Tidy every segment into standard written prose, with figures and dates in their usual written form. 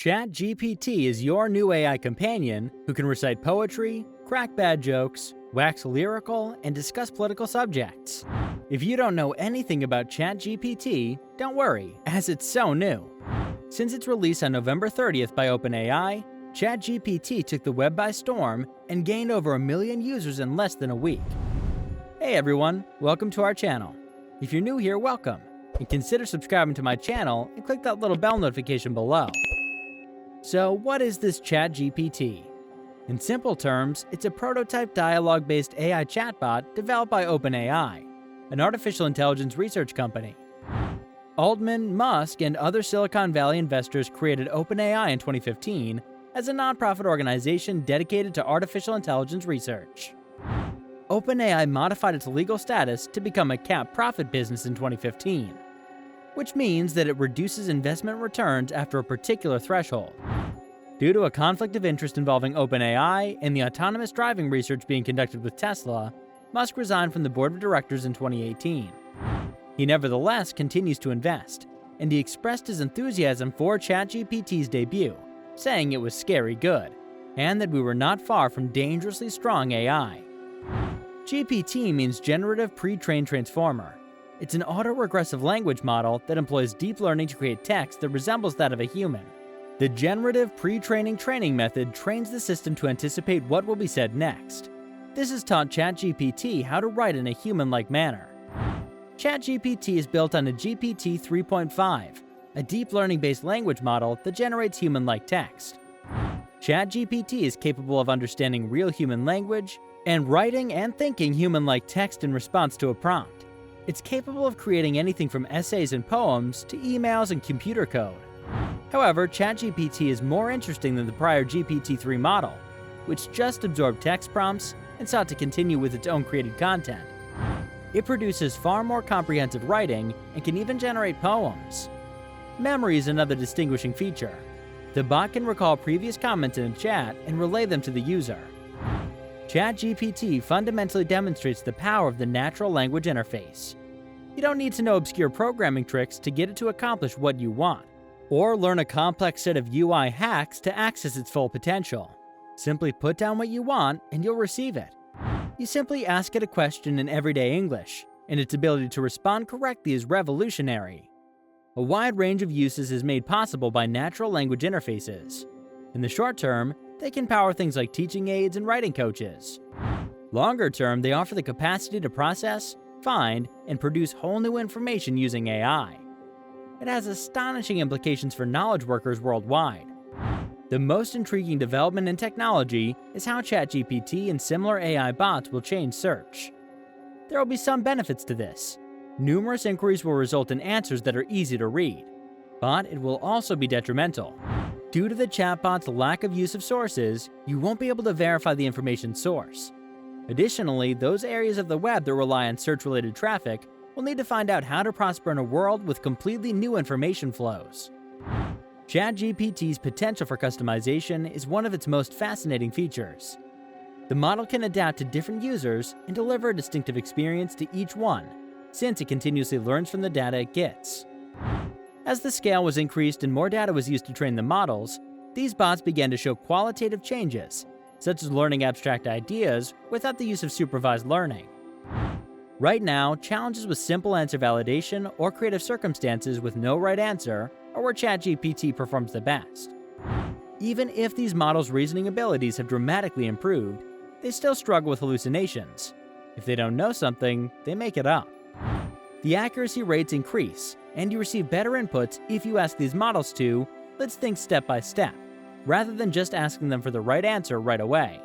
ChatGPT is your new AI companion who can recite poetry, crack bad jokes, wax lyrical, and discuss political subjects. If you don't know anything about ChatGPT, don't worry, as it's so new. Since its release on November 30th by OpenAI, ChatGPT took the web by storm and gained over 1 million users in less than a week. Hey everyone, welcome to our channel. If you're new here, welcome, and consider subscribing to my channel and click that little bell notification below. So what is this ChatGPT? In simple terms, it's a prototype dialogue-based AI chatbot developed by OpenAI, an artificial intelligence research company. Altman, Musk, and other Silicon Valley investors created OpenAI in 2015 as a nonprofit organization dedicated to artificial intelligence research. OpenAI modified its legal status to become a capped profit business in 2015, which means that it reduces investment returns after a particular threshold. Due to a conflict of interest involving OpenAI and the autonomous driving research being conducted with Tesla, Musk resigned from the board of directors in 2018. He nevertheless continues to invest, and he expressed his enthusiasm for ChatGPT's debut, saying it was scary good, and that we were not far from dangerously strong AI. GPT means Generative Pre-trained Transformer. It's an autoregressive language model that employs deep learning to create text that resembles that of a human. The generative pre-training training method trains the system to anticipate what will be said next. This has taught ChatGPT how to write in a human-like manner. ChatGPT is built on a GPT 3.5, a deep learning-based language model that generates human-like text. ChatGPT is capable of understanding real human language and writing and thinking human-like text in response to a prompt. It's capable of creating anything from essays and poems to emails and computer code. However, ChatGPT is more interesting than the prior GPT-3 model, which just absorbed text prompts and sought to continue with its own created content. It produces far more comprehensive writing and can even generate poems. Memory is another distinguishing feature. The bot can recall previous comments in a chat and relay them to the user. ChatGPT fundamentally demonstrates the power of the natural language interface. You don't need to know obscure programming tricks to get it to accomplish what you want, or learn a complex set of UI hacks to access its full potential. Simply put down what you want and you'll receive it. You simply ask it a question in everyday English, and its ability to respond correctly is revolutionary. A wide range of uses is made possible by natural language interfaces. In the short term, they can power things like teaching aids and writing coaches. Longer term, they offer the capacity to process, find, and produce whole new information using AI. It has astonishing implications for knowledge workers worldwide. The most intriguing development in technology is how ChatGPT and similar AI bots will change search. There will be some benefits to this. Numerous inquiries will result in answers that are easy to read, but it will also be detrimental. Due to the chatbot's lack of use of sources, you won't be able to verify the information source. Additionally, those areas of the web that rely on search-related traffic will need to find out how to prosper in a world with completely new information flows. ChatGPT's potential for customization is one of its most fascinating features. The model can adapt to different users and deliver a distinctive experience to each one, since it continuously learns from the data it gets. As the scale was increased and more data was used to train the models, these bots began to show qualitative changes, such as learning abstract ideas without the use of supervised learning. Right now, challenges with simple answer validation or creative circumstances with no right answer are where ChatGPT performs the best. Even if these models' reasoning abilities have dramatically improved, they still struggle with hallucinations. If they don't know something, they make it up. The accuracy rates increase, and you receive better inputs if you ask these models to, let's think step by step, rather than just asking them for the right answer right away.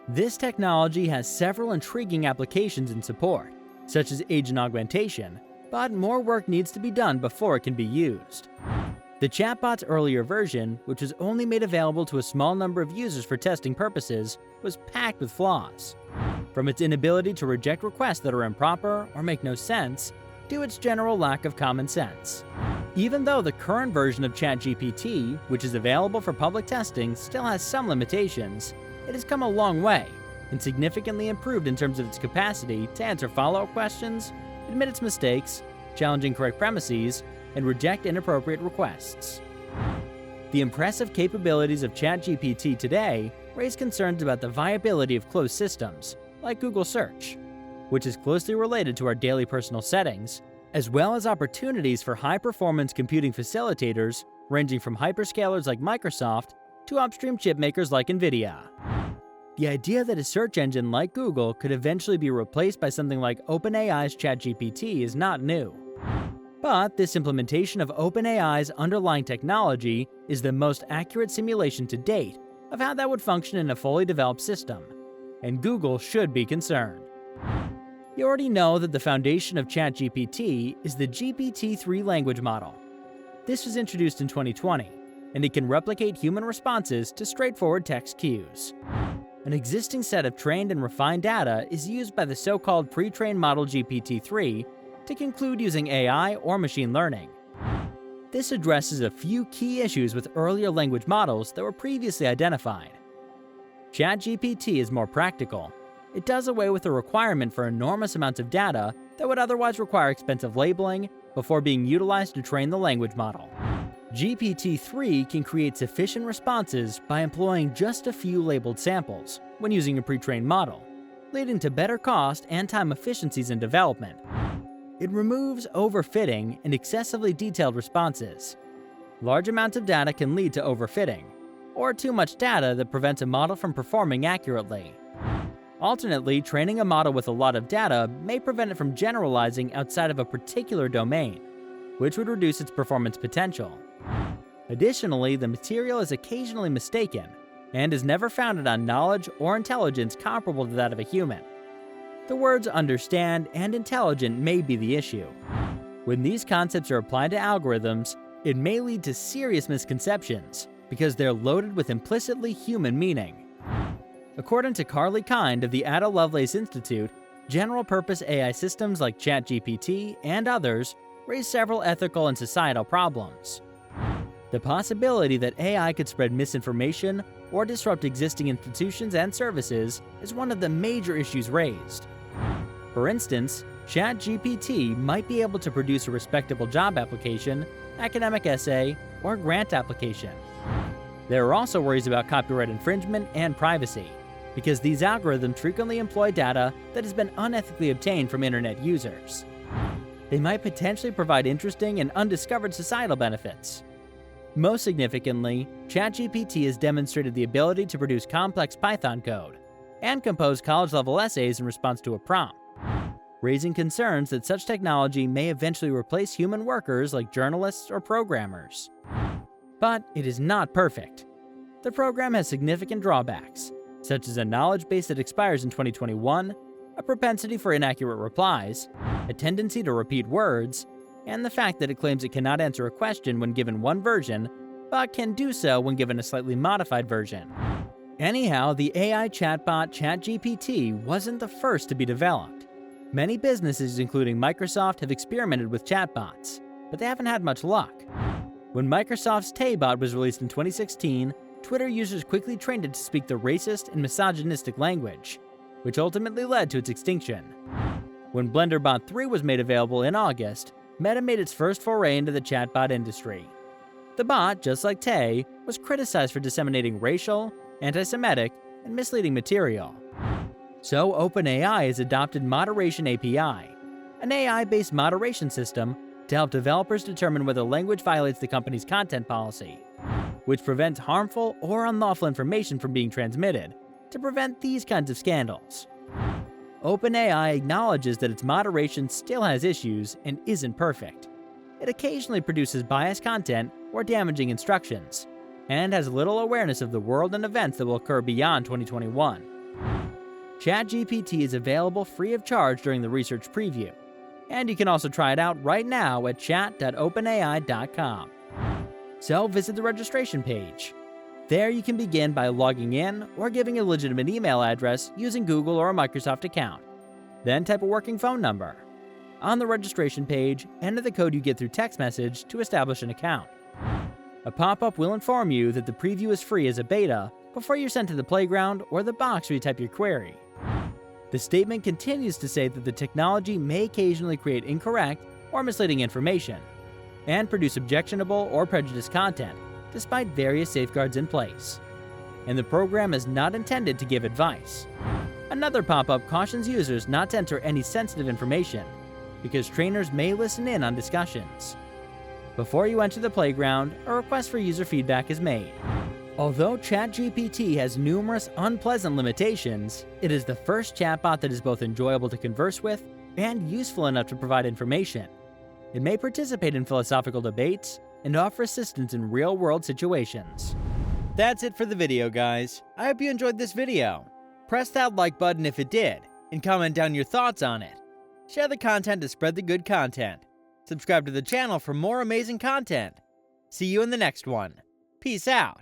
This technology has several intriguing applications in support, such as agent augmentation, but more work needs to be done before it can be used. The chatbot's earlier version, which was only made available to a small number of users for testing purposes, was packed with flaws. From its inability to reject requests that are improper or make no sense, to its general lack of common sense. Even though the current version of ChatGPT, which is available for public testing, still has some limitations, it has come a long way and significantly improved in terms of its capacity to answer follow-up questions, admit its mistakes, challenge incorrect premises, and reject inappropriate requests. The impressive capabilities of ChatGPT today raise concerns about the viability of closed systems, like Google Search, which is closely related to our daily personal settings, as well as opportunities for high-performance computing facilitators ranging from hyperscalers like Microsoft to upstream chip makers like NVIDIA. The idea that a search engine like Google could eventually be replaced by something like OpenAI's ChatGPT is not new. But this implementation of OpenAI's underlying technology is the most accurate simulation to date of how that would function in a fully developed system, and Google should be concerned. You already know that the foundation of ChatGPT is the GPT-3 language model. This was introduced in 2020, and it can replicate human responses to straightforward text cues. An existing set of trained and refined data is used by the so-called pre-trained model GPT-3 to conclude using AI or machine learning. This addresses a few key issues with earlier language models that were previously identified. ChatGPT is more practical. It does away with the requirement for enormous amounts of data that would otherwise require expensive labeling before being utilized to train the language model. GPT-3 can create sufficient responses by employing just a few labeled samples when using a pre-trained model, leading to better cost and time efficiencies in development. It removes overfitting and excessively detailed responses. Large amounts of data can lead to overfitting, or too much data that prevents a model from performing accurately. Alternately, training a model with a lot of data may prevent it from generalizing outside of a particular domain, which would reduce its performance potential. Additionally, the material is occasionally mistaken and is never founded on knowledge or intelligence comparable to that of a human. The words understand and intelligent may be the issue. When these concepts are applied to algorithms, it may lead to serious misconceptions because they're loaded with implicitly human meaning. According to Carly Kind of the Ada Lovelace Institute, general-purpose AI systems like ChatGPT and others raise several ethical and societal problems. The possibility that AI could spread misinformation or disrupt existing institutions and services is one of the major issues raised. For instance, ChatGPT might be able to produce a respectable job application, academic essay, or grant application. There are also worries about copyright infringement and privacy, because these algorithms frequently employ data that has been unethically obtained from internet users. They might potentially provide interesting and undiscovered societal benefits. Most significantly, ChatGPT has demonstrated the ability to produce complex Python code and compose college-level essays in response to a prompt, raising concerns that such technology may eventually replace human workers like journalists or programmers. But it is not perfect. The program has significant drawbacks, such as a knowledge base that expires in 2021, a propensity for inaccurate replies, a tendency to repeat words, and the fact that it claims it cannot answer a question when given one version, but can do so when given a slightly modified version. Anyhow, the AI chatbot ChatGPT wasn't the first to be developed. Many businesses, including Microsoft, have experimented with chatbots, but they haven't had much luck. When Microsoft's Taybot was released in 2016, Twitter users quickly trained it to speak the racist and misogynistic language, which ultimately led to its extinction. When BlenderBot 3 was made available in August, Meta made its first foray into the chatbot industry. The bot, just like Tay, was criticized for disseminating racial, anti-Semitic, and misleading material. So OpenAI has adopted Moderation API, an AI-based moderation system to help developers determine whether language violates the company's content policy, which prevents harmful or unlawful information from being transmitted to prevent these kinds of scandals. OpenAI acknowledges that its moderation still has issues and isn't perfect. It occasionally produces biased content or damaging instructions, and has little awareness of the world and events that will occur beyond 2021. ChatGPT is available free of charge during the research preview, and you can also try it out right now at chat.openai.com. So visit the registration page. There you can begin by logging in or giving a legitimate email address using Google or a Microsoft account. Then type a working phone number. On the registration page, enter the code you get through text message to establish an account. A pop-up will inform you that the preview is free as a beta before you're sent to the playground or the box where you type your query. The statement continues to say that the technology may occasionally create incorrect or misleading information, and produce objectionable or prejudiced content, despite various safeguards in place. And the program is not intended to give advice. Another pop-up cautions users not to enter any sensitive information, because trainers may listen in on discussions. Before you enter the playground, a request for user feedback is made. Although ChatGPT has numerous unpleasant limitations, it is the first chatbot that is both enjoyable to converse with and useful enough to provide information. It may participate in philosophical debates and offer assistance in real-world situations. That's it for the video, guys. I hope you enjoyed this video. Press that like button if it did, and comment down your thoughts on it. Share the content to spread the good content. Subscribe to the channel for more amazing content. See you in the next one. Peace out.